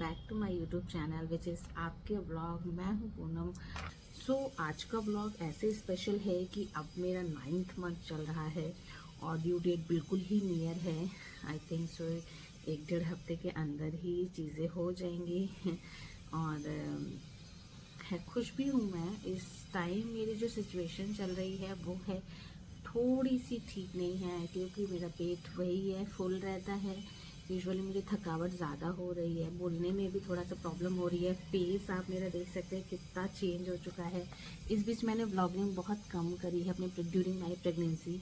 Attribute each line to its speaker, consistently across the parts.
Speaker 1: Back to my YouTube channel which is आपके blog. मैं हूँ पूनम। आज का ब्लॉग ऐसे स्पेशल है कि अब मेरा 9th मंथ चल रहा है और ड्यू डेट बिल्कुल ही नियर है। आई थिंक सो 1-1.5 हफ्ते के अंदर ही चीज़ें हो जाएंगी और है खुश भी हूँ मैं। इस टाइम मेरी जो सिचुएशन चल रही है वो है थोड़ी सी ठीक नहीं है, क्योंकि मेरा पेट वही है, फुल रहता है। यूजुअली मुझे थकावट ज़्यादा हो रही है, बोलने में भी थोड़ा सा प्रॉब्लम हो रही है। फेस आप मेरा देख सकते हैं कितना चेंज हो चुका है। इस बीच मैंने व्लॉगिंग बहुत कम करी है अपने ड्यूरिंग माई प्रेगनेंसी,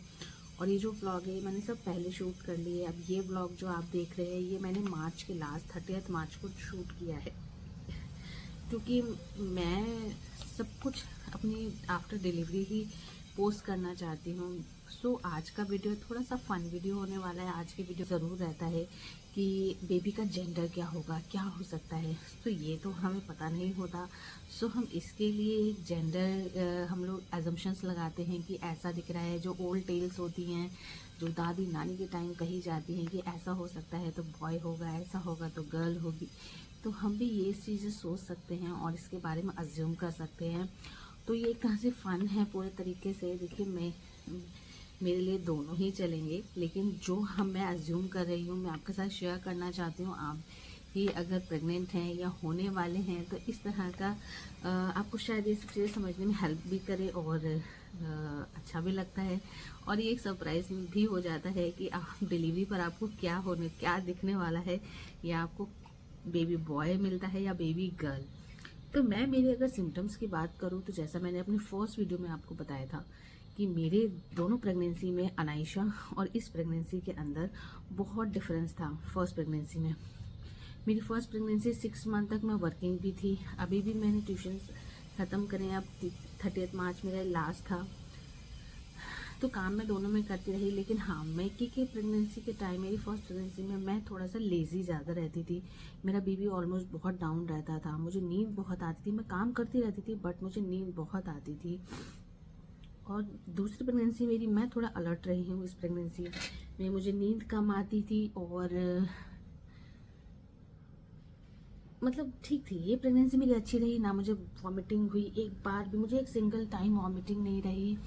Speaker 1: और ये जो व्लॉग है मैंने सब पहले शूट कर लिए। अब ये व्लॉग जो आप देख रहे हैं ये मैंने मार्च के लास्ट 30 मार्च को शूट किया है, क्योंकि मैं सब कुछ अपनी आफ्टर डिलीवरी ही पोस्ट करना चाहती हूँ। आज का वीडियो थोड़ा सा फन वीडियो होने वाला है। आज की वीडियो ज़रूर रहता है कि बेबी का जेंडर क्या होगा, क्या हो सकता है, ये तो हमें पता नहीं होता। हम इसके लिए एक जेंडर हम लोग एजम्पशंस लगाते हैं कि ऐसा दिख रहा है। जो ओल्ड टेल्स होती हैं, जो दादी नानी के टाइम कही जाती हैं कि ऐसा हो सकता है तो बॉय होगा, ऐसा होगा तो गर्ल होगी, तो हम भी ये चीज़ें सोच सकते हैं और इसके बारे में अज्यूम कर सकते हैं। तो ये कहाँ से फ़न है पूरे तरीके से। देखिए, मेरे लिए दोनों ही चलेंगे, लेकिन जो मैं अज्यूम कर रही हूँ मैं आपके साथ शेयर करना चाहती हूँ। आप ही अगर प्रेग्नेंट हैं या होने वाले हैं तो इस तरह का आपको शायद ये सब चीज़ें समझने में हेल्प भी करे और अच्छा भी लगता है। और ये एक सरप्राइज़ भी हो जाता है कि आप डिलीवरी पर आपको क्या दिखने वाला है, या आपको बेबी बॉय मिलता है या बेबी गर्ल। तो मैं मेरे अगर सिम्टम्स की बात करूँ तो जैसा मैंने अपनी फर्स्ट वीडियो में आपको बताया था कि मेरे दोनों प्रेगनेंसी में अनाइशा और इस प्रेगनेंसी के अंदर बहुत डिफरेंस था। फर्स्ट प्रेगनेंसी में मेरी फर्स्ट प्रेगनेंसी 6 मंथ तक मैं वर्किंग भी थी। अभी भी मैंने ट्यूशन ख़त्म करें, अब 30 मार्च मेरा लास्ट था, तो काम मैं दोनों में करती रही। लेकिन हाँ, मैं की प्रेगनेंसी के टाइम, मेरी फर्स्ट प्रेगनेंसी में मैं थोड़ा सा लेज़ी ज़्यादा रहती थी। मेरा बीबी ऑलमोस्ट बहुत डाउन रहता था, मुझे नींद बहुत आती थी। मैं काम करती रहती थी बट मुझे नींद बहुत आती थी। और दूसरी प्रेगनेंसी मेरी, मैं थोड़ा अलर्ट रही हूँ। इस प्रेगनेंसी में मुझे नींद कम आती थी और मतलब ठीक थी। ये प्रेगनेंसी मेरी अच्छी रही ना, मुझे वॉमिटिंग हुई एक बार भी, मुझे एक सिंगल टाइम वॉमिटिंग नहीं रही।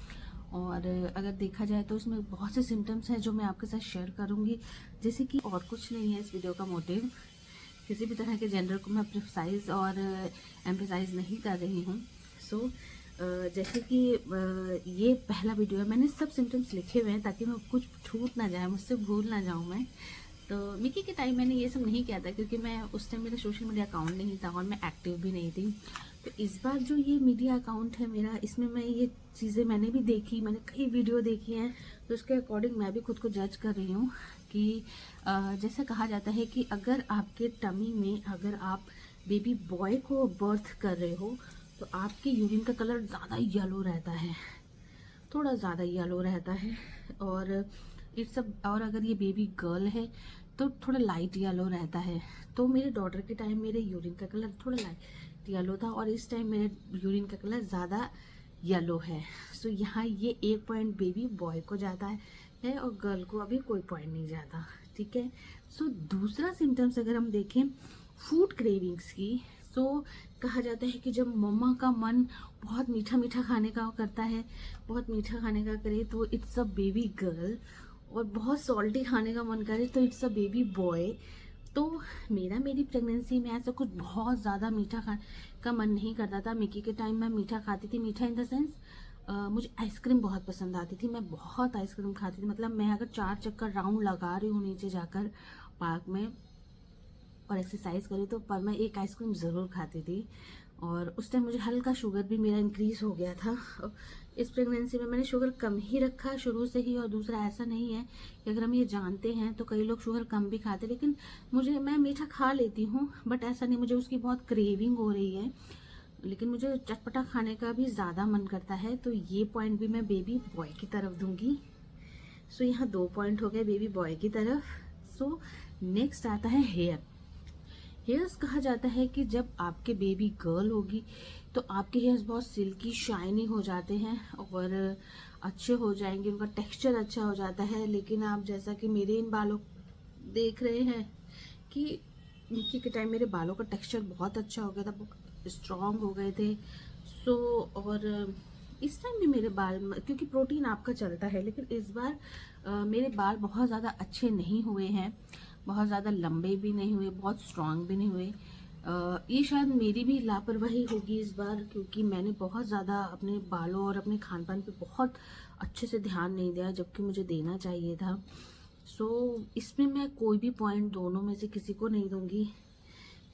Speaker 1: और अगर देखा जाए तो उसमें बहुत से सिम्टम्स हैं जो मैं आपके साथ शेयर करूंगी, जैसे कि और कुछ नहीं है इस वीडियो का मोटिव। किसी भी तरह के जेंडर को मैं प्रिसाइज और एम्फेसाइज नहीं कर रही हूँ। जैसे कि ये पहला वीडियो है, मैंने सब सिम्टम्स लिखे हुए हैं ताकि मैं कुछ छूट ना जाए, मुझसे भूल ना जाऊँ मैं। तो मिकी के टाइम मैंने ये सब नहीं किया था, क्योंकि मैं उस टाइम मेरा सोशल मीडिया अकाउंट नहीं था और मैं एक्टिव भी नहीं थी। तो इस बार जो ये मीडिया अकाउंट है मेरा, इसमें मैं ये चीज़ें मैंने भी देखी, मैंने कई वीडियो देखी हैं, तो उसके अकॉर्डिंग मैं भी खुद को जज कर रही हूँ कि जैसा कहा जाता है कि अगर आपके टमी में अगर आप बेबी बॉय को बर्थ कर रहे हो तो आपके यूरिन का कलर ज़्यादा येलो रहता है, थोड़ा ज़्यादा येलो रहता है। और इट्स सब, और अगर ये बेबी गर्ल है तो थोड़ा लाइट येलो रहता है। तो मेरे डॉटर के टाइम मेरे यूरिन का कलर थोड़ा लाइट येलो था और इस टाइम मेरे यूरिन का कलर ज़्यादा येलो है। यहाँ ये 1 पॉइंट बेबी बॉय को जाता है और गर्ल को अभी कोई पॉइंट नहीं जाता, ठीक है। दूसरा सिम्टम्स अगर हम देखें फूड क्रेविंग्स की, कहा जाता है कि जब मम्मा का मन बहुत मीठा मीठा खाने का करता है, बहुत मीठा खाने का करे तो इट्स अ बेबी गर्ल, और बहुत सॉल्टी खाने का मन करे तो इट्स अ बेबी बॉय। तो मेरी प्रेगनेंसी में ऐसा कुछ बहुत ज़्यादा मीठा खाने का मन नहीं करता था। मिकी के टाइम मैं मीठा खाती थी, मीठा इन द सेंस मुझे आइसक्रीम बहुत पसंद आती थी, मैं बहुत आइसक्रीम खाती थी। मतलब मैं अगर 4 चक्कर राउंड लगा रही हूँ नीचे जाकर पार्क में और एक्सरसाइज करी तो पर मैं एक आइसक्रीम ज़रूर खाती थी। और उस टाइम मुझे हल्का शुगर भी मेरा इंक्रीज हो गया था। इस प्रेगनेंसी में मैंने शुगर कम ही रखा शुरू से ही। और दूसरा, ऐसा नहीं है कि अगर हम ये जानते हैं तो कई लोग शुगर कम भी खाते, लेकिन मैं मीठा खा लेती हूँ बट ऐसा नहीं मुझे उसकी बहुत क्रेविंग हो रही है, लेकिन मुझे चटपटा खाने का भी ज़्यादा मन करता है। तो ये पॉइंट भी मैं बेबी बॉय की तरफ दूंगी। यहाँ 2 पॉइंट हो गए बेबी बॉय की तरफ। नेक्स्ट आता है हेयर्स। कहा जाता है कि जब आपके बेबी गर्ल होगी तो आपके हेयर्स बहुत सिल्की शाइनी हो जाते हैं और अच्छे हो जाएंगे, उनका टेक्सचर अच्छा हो जाता है। लेकिन आप जैसा कि मेरे इन बालों देख रहे हैं कि मिक्की के टाइम मेरे बालों का टेक्सचर बहुत अच्छा हो गया था, बहुत स्ट्रॉन्ग हो गए थे। सो और इस टाइम भी मेरे बाल, क्योंकि प्रोटीन आपका चलता है, लेकिन इस बार मेरे बाल बहुत ज़्यादा अच्छे नहीं हुए हैं, बहुत ज़्यादा लंबे भी नहीं हुए, बहुत स्ट्रॉन्ग भी नहीं हुए। ये शायद मेरी भी लापरवाही होगी इस बार, क्योंकि मैंने बहुत ज़्यादा अपने बालों और अपने खान पान पे बहुत अच्छे से ध्यान नहीं दिया, जबकि मुझे देना चाहिए था। सो इसमें मैं कोई भी पॉइंट दोनों में से किसी को नहीं दूंगी,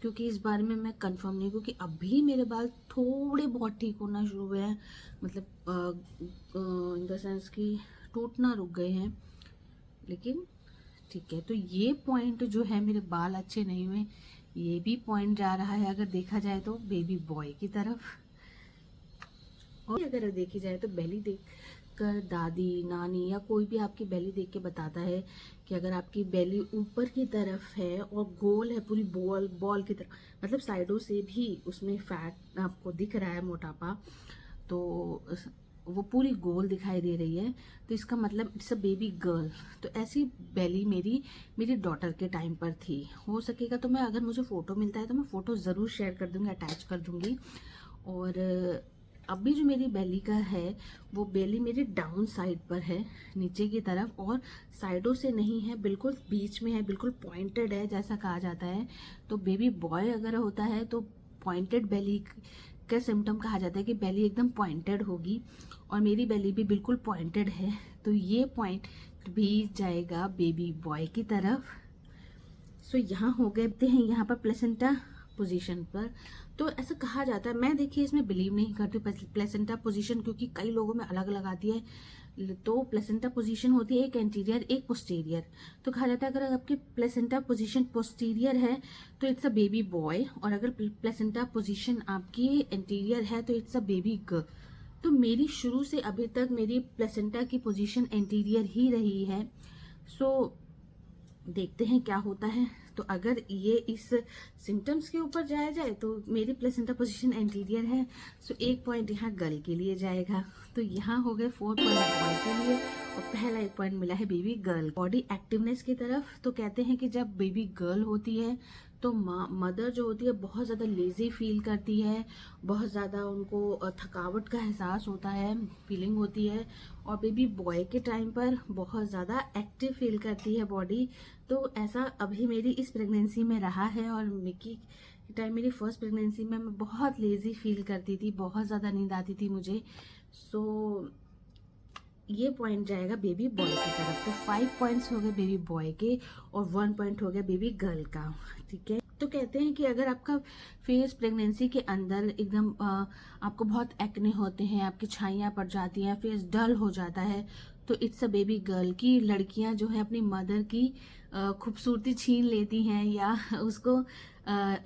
Speaker 1: क्योंकि इस बारे में मैं कंफर्म नहीं, क्योंकि अभी मेरे बाल थोड़े बहुत ठीक होना शुरू हुए हैं, मतलब इन द सेंस कि टूटना रुक गए हैं। लेकिन ठीक है, तो ये पॉइंट जो है मेरे बाल अच्छे नहीं हुए, ये भी पॉइंट जा रहा है अगर देखा जाए तो बेबी बॉय की तरफ। और अगर देखी जाए तो बेली देख कर दादी नानी या कोई भी आपकी बेली देख के बताता है कि अगर आपकी बेली ऊपर की तरफ है और गोल है, पूरी बॉल बॉल की तरफ, मतलब साइडों से भी उसमें फैट आपको दिख रहा है, मोटापा, तो वो पूरी गोल दिखाई दे रही है, तो इसका मतलब इट्स अ बेबी गर्ल। तो ऐसी बेली मेरी डॉटर के टाइम पर थी। हो सकेगा तो मैं, अगर मुझे फ़ोटो मिलता है तो मैं फ़ोटो ज़रूर शेयर कर दूँगी, अटैच कर दूँगी। और अभी जो मेरी बेली का है, वो बेली मेरी डाउन साइड पर है, नीचे की तरफ, और साइडों से नहीं है, बिल्कुल बीच में है, बिल्कुल पॉइंटेड है, जैसा कहा जाता है। तो बेबी बॉय अगर होता है तो पॉइंटेड बेली का सिम्टम कहा जाता है कि बेली एकदम पॉइंटेड होगी, और मेरी बेली भी बिल्कुल पॉइंटेड है। तो ये पॉइंट भी जाएगा बेबी बॉय की तरफ। सो यहाँ हो गए हैं यहाँ पर प्लेसेंटा पोजीशन पर। तो ऐसा कहा जाता है, मैं देखिए इसमें बिलीव नहीं करती हूँ प्लेसेंटा पोजीशन, क्योंकि कई लोगों में अलग अलग आती है। तो प्लेसेंटा पोजीशन होती है एक एंटीरियर एक पोस्टीरियर। तो कहा जाता है अगर आपकी प्लेसेंटा पोजीशन पोस्टीरियर है तो इट्स अ बेबी बॉय, और अगर प्लेसेंटा पोजीशन आपकी एंटीरियर है तो इट्स अ बेबी गर्ल। तो मेरी शुरू से अभी तक मेरी प्लेसेंटा की पोजीशन एंटीरियर ही रही है। सो देखते हैं क्या होता है। तो अगर ये इस सिम्टम्स के ऊपर जाया जाए तो मेरी प्लेसेंटा पोजीशन एंटीरियर है। सो एक पॉइंट यहाँ गर्ल के लिए जाएगा। तो यहाँ हो गए 4 पॉइंट बॉय के लिए, और पहला एक पॉइंट मिला है बेबी गर्ल। बॉडी एक्टिवनेस की तरफ तो कहते हैं कि जब बेबी गर्ल होती है तो मदर जो होती है बहुत ज़्यादा लेजी फील करती है, बहुत ज़्यादा उनको थकावट का एहसास होता है, फीलिंग होती है। और बेबी बॉय के टाइम पर बहुत ज़्यादा एक्टिव फील करती है बॉडी। तो ऐसा अभी मेरी इस प्रेगनेंसी में रहा है, और मिक्की के टाइम, मेरी फर्स्ट प्रेगनेंसी में मैं बहुत लेजी फील करती थी, बहुत ज़्यादा नींद आती थी मुझे। सो ये पॉइंट जाएगा बेबी बॉय की तरफ। तो 5 पॉइंट्स हो गए बेबी बॉय के, और 1 पॉइंट हो गया बेबी गर्ल का। ठीक है, तो कहते हैं कि अगर आपका फेस प्रेगनेंसी के अंदर एकदम आपको बहुत एक्ने होते हैं, आपकी छाइयाँ पड़ जाती हैं, फेस डल हो जाता है, तो इट्स अ बेबी गर्ल। की लड़कियां जो है अपनी मदर की खूबसूरती छीन लेती हैं, या उसको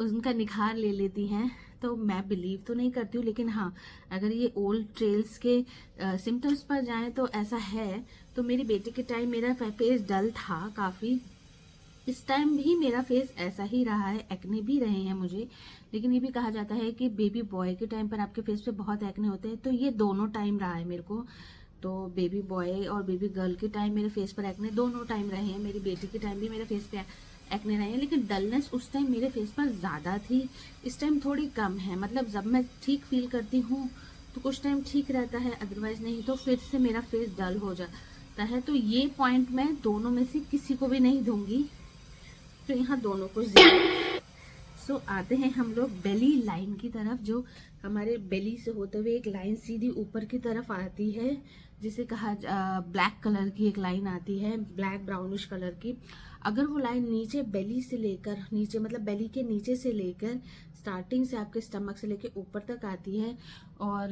Speaker 1: उनका निखार ले लेती हैं। तो मैं बिलीव तो नहीं करती हूँ, लेकिन हाँ, अगर ये ओल्ड ट्रेल्स के सिम्टम्स पर जाएं तो ऐसा है। तो मेरी बेटी के टाइम मेरा फेस डल था काफ़ी, इस टाइम भी मेरा फेस ऐसा ही रहा है, एक्ने भी रहे हैं मुझे। लेकिन ये भी कहा जाता है कि बेबी बॉय के टाइम पर आपके फेस पे बहुत एक्ने होते हैं, तो ये दोनों टाइम रहा है मेरे को। तो बेबी बॉय और बेबी गर्ल के टाइम मेरे फेस पर एक्ने दोनों टाइम रहे हैं, मेरी बेटी के टाइम भी मेरे फेस पे एक्ने रहे हैं। लेकिन डलनेस उस टाइम मेरे फेस पर ज़्यादा थी, इस टाइम थोड़ी कम है। मतलब जब मैं ठीक फील करती हूँ तो कुछ टाइम ठीक रहता है, अदरवाइज नहीं तो फिर से मेरा फेस डल हो जाता है। तो ये पॉइंट मैं दोनों में से किसी को भी नहीं दूंगी, तो यहाँ दोनों को 0। सो आते हैं हम लोग बेली लाइन की तरफ, जो हमारे बेली से होते हुए एक लाइन सीधी ऊपर की तरफ आती है, जिसे कहा ब्लैक कलर की एक लाइन आती है, ब्लैक ब्राउनिश कलर की। अगर वो लाइन नीचे बेली से लेकर नीचे, मतलब बेली के नीचे से लेकर स्टार्टिंग से आपके स्टमक से लेकर ऊपर तक आती है, और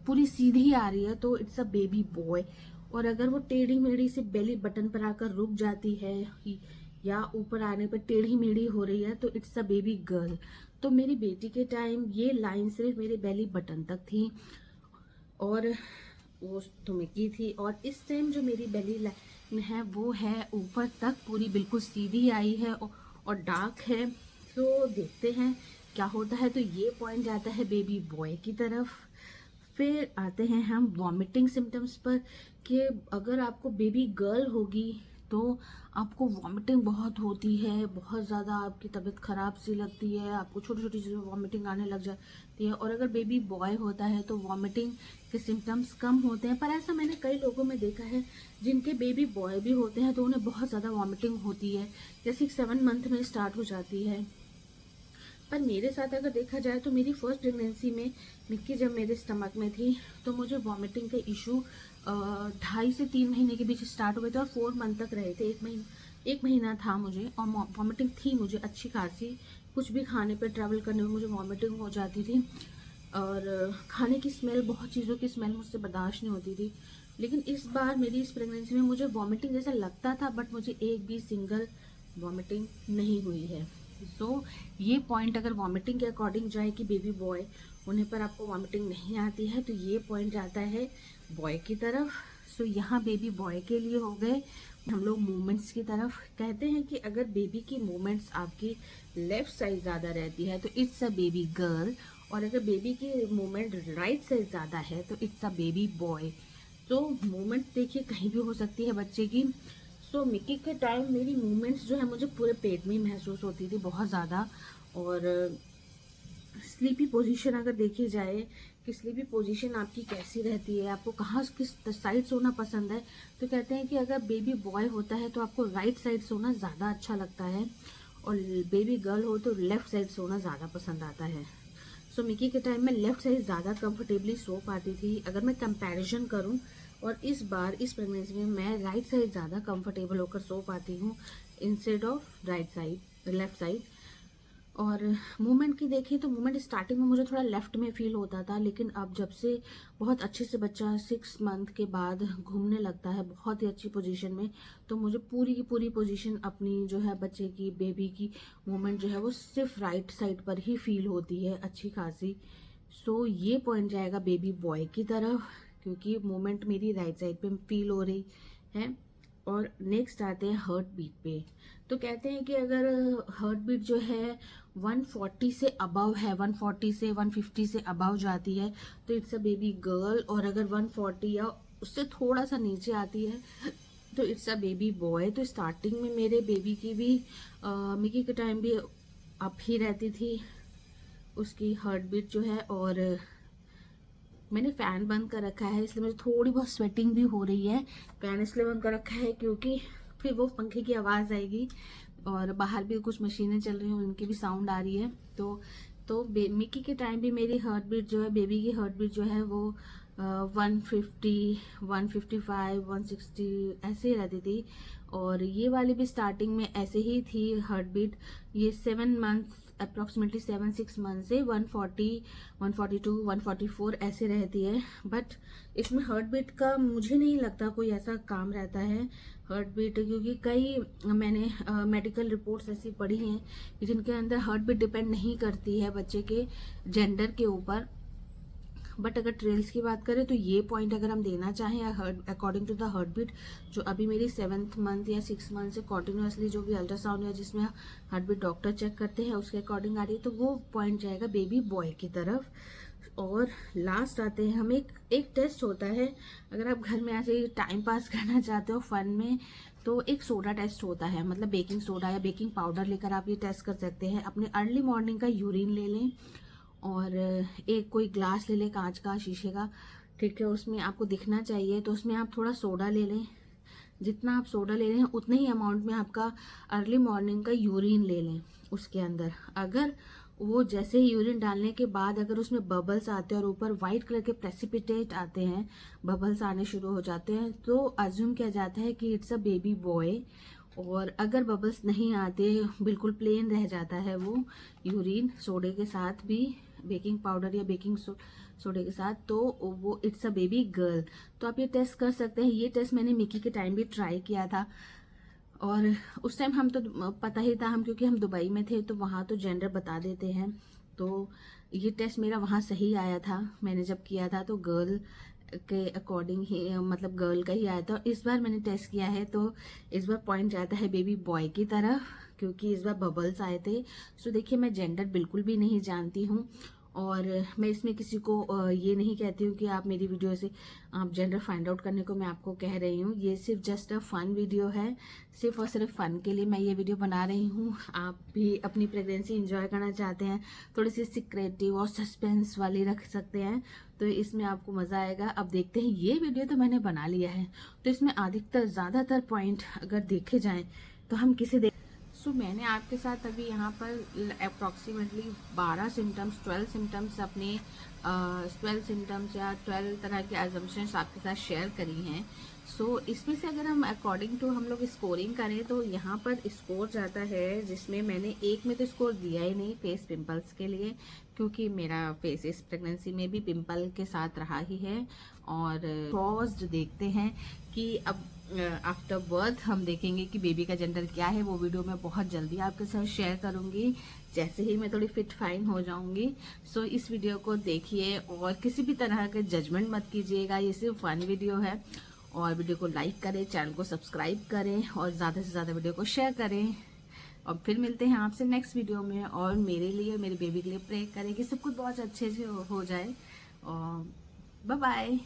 Speaker 1: पूरी सीधी आ रही है, तो इट्स अ बेबी बॉय। और अगर वो टेढ़ी मेढ़ी से बेली बटन पर आकर रुक जाती है, या ऊपर आने पर टेढ़ी मेढ़ी हो रही है, तो इट्स अ बेबी गर्ल। तो मेरी बेटी के टाइम ये लाइन सिर्फ मेरे बेली बटन तक थी, और वो तो मिक्की थी। और इस टाइम जो मेरी बेली लाइन है वो है ऊपर तक पूरी बिल्कुल सीधी आई है, और डार्क है। तो देखते हैं क्या होता है। तो ये पॉइंट जाता है बेबी बॉय की तरफ। फिर आते हैं हम वॉमिटिंग सिम्टम्स पर, कि अगर आपको बेबी गर्ल होगी तो आपको वॉमिटिंग बहुत होती है, बहुत ज़्यादा आपकी तबीयत ख़राब सी लगती है, आपको छोटी छोटी चीज़ों में वॉमिटिंग आने लग जाती है। और अगर बेबी बॉय होता है तो वॉमिटिंग के सिम्टम्स कम होते हैं, पर ऐसा मैंने कई लोगों में देखा है जिनके बेबी बॉय भी होते हैं तो उन्हें बहुत ज़्यादा वॉमिटिंग होती है, जैसे 7 मंथ में स्टार्ट हो जाती है। पर मेरे साथ अगर देखा जाए तो मेरी फर्स्ट प्रेगनेंसी में मिक्की जब मेरे स्टमक में थी तो मुझे वॉमिटिंग के इशू 2.5 से 3 महीने के बीच स्टार्ट हुए थे और 4 मंथ तक रहे थे। एक महीना था मुझे, और वॉमिटिंग थी मुझे अच्छी खासी। कुछ भी खाने पे, ट्रैवल करने में मुझे वॉमिटिंग हो जाती थी, और खाने की स्मेल, बहुत चीज़ों की स्मेल मुझसे बर्दाश्त नहीं होती थी। लेकिन इस बार मेरी इस प्रेगनेंसी में मुझे वॉमिटिंग जैसा लगता था, बट मुझे एक भी सिंगल वॉमिटिंग नहीं हुई है। सो ये पॉइंट अगर वॉमिटिंग के अकॉर्डिंग जाए कि बेबी बॉय होने पर आपको वॉमिटिंग नहीं आती है, तो ये पॉइंट जाता है बॉय की तरफ। सो यहाँ बेबी बॉय के लिए हो गए। हम लोग मूवमेंट्स की तरफ कहते हैं कि अगर बेबी की मूवमेंट्स आपकी लेफ्ट साइड ज़्यादा रहती है तो इट्स अ बेबी गर्ल, और अगर बेबी की मूवमेंट राइट साइड ज़्यादा है तो इट्स अ बेबी बॉय। तो मूवमेंट्स देखिए कहीं भी हो सकती है बच्चे की। सो मिक्की के टाइम मेरी मूवमेंट्स जो है मुझे पूरे पेट में ही महसूस होती थी बहुत ज़्यादा। और स्लीपी पोजीशन अगर देखी जाए कि स्लीपी पोजीशन आपकी कैसी रहती है, आपको कहाँ किस साइड सोना पसंद है, तो कहते हैं कि अगर बेबी बॉय होता है तो आपको राइट साइड सोना ज़्यादा अच्छा लगता है, और बेबी गर्ल हो तो लेफ़्ट साइड सोना ज़्यादा पसंद आता है। सो मिक्की के टाइम में लेफ़्ट साइड ज़्यादा कंफर्टेबली सो पाती थी। अगर मैं कंपैरिजन करूं, और इस बार इस प्रेगनेंसी में मैं राइट साइड ज़्यादा कंफर्टेबल होकर सो पाती हूँ instead of right side, left side. और मूवमेंट की देखें तो मूवमेंट स्टार्टिंग में मुझे थोड़ा लेफ्ट में फील होता था, लेकिन अब जब से बहुत अच्छे से बच्चा 6 मंथ के बाद घूमने लगता है बहुत ही अच्छी पोजीशन में, तो मुझे पूरी की पूरी पोजीशन अपनी जो है बच्चे की, बेबी की मूवमेंट जो है वो सिर्फ राइट साइड पर ही फील होती है अच्छी खासी। सो ये पॉइंट जाएगा बेबी बॉय की तरफ, क्योंकि मूवमेंट मेरी राइट साइड पे फील हो रही है। और नेक्स्ट आते हैं हार्ट बीट पे। तो कहते हैं कि अगर हार्ट बीट जो है 140 से अबव है, 140 से 150 से अबव जाती है तो इट्स अ बेबी गर्ल, और अगर 140 या उससे थोड़ा सा नीचे आती है तो इट्स अ बेबी बॉय। तो स्टार्टिंग में मेरे बेबी की भी मिकी के टाइम भी अप ही रहती थी उसकी हार्ट बीट जो है। और मैंने फ़ैन बंद कर रखा है इसलिए मुझे थोड़ी बहुत स्वेटिंग भी हो रही है। फ़ैन इसलिए बंद कर रखा है क्योंकि फिर वो पंखे की आवाज़ आएगी, और बाहर भी कुछ मशीनें चल रही हैं उनकी भी साउंड आ रही है। तो मिक्की के टाइम भी मेरी हार्ट बीट जो है, बेबी की हार्ट बीट जो है वो 150, 155, 160 ऐसे ही रहती थी। और ये वाली भी स्टार्टिंग में ऐसे ही थी हार्ट बीट। ये 7 मंथ अप्रॉक्सीमेटली 7-6 मंथ से 140, 142, 144 ऐसे रहती है। बट इसमें हार्ट बीट का मुझे नहीं लगता कोई ऐसा काम रहता है हार्ट बीट, क्योंकि कई मैंने मेडिकल रिपोर्ट्स ऐसी पढ़ी हैं कि जिनके अंदर हार्ट बीट डिपेंड नहीं करती है बच्चे के जेंडर के ऊपर। बट अगर ट्रेल्स की बात करें तो ये पॉइंट अगर हम देना चाहें according to the heart beat, जो अभी मेरी 7th मंथ या 6 मंथ से कॉन्टिन्यूसली जो भी अल्ट्रासाउंड या जिसमें हार्ट बीट डॉक्टर चेक करते हैं उसके अकॉर्डिंग आ रही है, तो वो पॉइंट जाएगा बेबी बॉय की तरफ। और लास्ट आते हैं हम, एक टेस्ट होता है अगर आप घर में ऐसे टाइम पास करना चाहते हो फन में, तो एक सोडा टेस्ट होता है, मतलब बेकिंग सोडा या बेकिंग पाउडर लेकर आप ये टेस्ट कर सकते हैं। अपने अर्ली मॉर्निंग का यूरिन ले लें और एक कोई ग्लास ले लें कांच का, शीशे का, ठीक है, उसमें आपको दिखना चाहिए, तो उसमें आप थोड़ा सोडा ले लें। जितना आप सोडा ले रहे हैं उतने ही अमाउंट में आपका अर्ली मॉर्निंग का यूरिन ले लें उसके अंदर। अगर वो जैसे ही यूरिन डालने के बाद अगर उसमें बबल्स आते हैं और ऊपर वाइट कलर के प्रेसिपिटेट आते हैं, बबल्स आने शुरू हो जाते हैं, तो अज्यूम किया जाता है कि इट्स अ बेबी बॉय। और अगर बबल्स नहीं आते, बिल्कुल प्लेन रह जाता है वो यूरिन सोडे के साथ भी, बेकिंग पाउडर या बेकिंग सोडे के साथ, तो वो इट्स अ बेबी गर्ल। तो आप ये टेस्ट कर सकते हैं। ये टेस्ट मैंने मिकी के टाइम भी ट्राई किया था, और उस टाइम हम तो पता ही था, हम क्योंकि हम दुबई में थे तो वहाँ तो जेंडर बता देते हैं। तो ये टेस्ट मेरा वहाँ सही आया था, मैंने जब किया था तो गर्ल के अकॉर्डिंग ही, मतलब गर्ल का ही आया था। इस बार मैंने टेस्ट किया है तो इस बार पॉइंट जाता है बेबी बॉय की तरफ, क्योंकि इस बार बबल्स आए थे। सो देखिए मैं जेंडर बिल्कुल भी नहीं जानती हूँ, और मैं इसमें किसी को ये नहीं कहती हूँ कि आप मेरी वीडियो से आप जेंडर फाइंड आउट करने को मैं आपको कह रही हूँ। ये सिर्फ जस्ट अ फन वीडियो है, सिर्फ और सिर्फ फन के लिए मैं ये वीडियो बना रही हूँ। आप भी अपनी प्रेगनेंसी एंजॉय करना चाहते हैं, थोड़ी सी सीक्रेटिव और सस्पेंस वाली रख सकते हैं, तो इसमें आपको मज़ा आएगा। अब देखते हैं, ये वीडियो तो मैंने बना लिया है, तो इसमें अधिकतर ज़्यादातर पॉइंट अगर देखे जाएँ तो हम किसे मैंने आपके साथ अभी यहाँ पर अप्रॉक्सीमेटली 12 सिम्टम्स 12 सिम्टम्स अपने 12 सिम्टम्स या 12 तरह के एजम्पशंस आपके साथ शेयर करी हैं। इसमें से अगर हम अकॉर्डिंग टू हम लोग स्कोरिंग करें तो यहाँ पर स्कोर जाता है, जिसमें मैंने एक में तो स्कोर दिया ही नहीं फेस पिंपल्स के लिए, क्योंकि मेरा फेस इस प्रेगनेंसी में भी पिंपल के साथ रहा ही है। और कॉज देखते हैं कि अब आफ्टर बर्थ हम देखेंगे कि बेबी का जेंडर क्या है, वो वीडियो मैं बहुत जल्दी आपके साथ शेयर करूंगी जैसे ही मैं थोड़ी फिट फाइन हो जाऊंगी। इस वीडियो को देखिए और किसी भी तरह के जजमेंट मत कीजिएगा, ये सिर्फ फन वीडियो है। और वीडियो को लाइक करें, चैनल को सब्सक्राइब करें और ज़्यादा से ज़्यादा वीडियो को शेयर करें। और फिर मिलते हैं आपसे नेक्स्ट वीडियो में, और मेरे लिए मेरे बेबी के लिए प्रे करें कि सब कुछ बहुत अच्छे से हो जाए। और बाय बाय।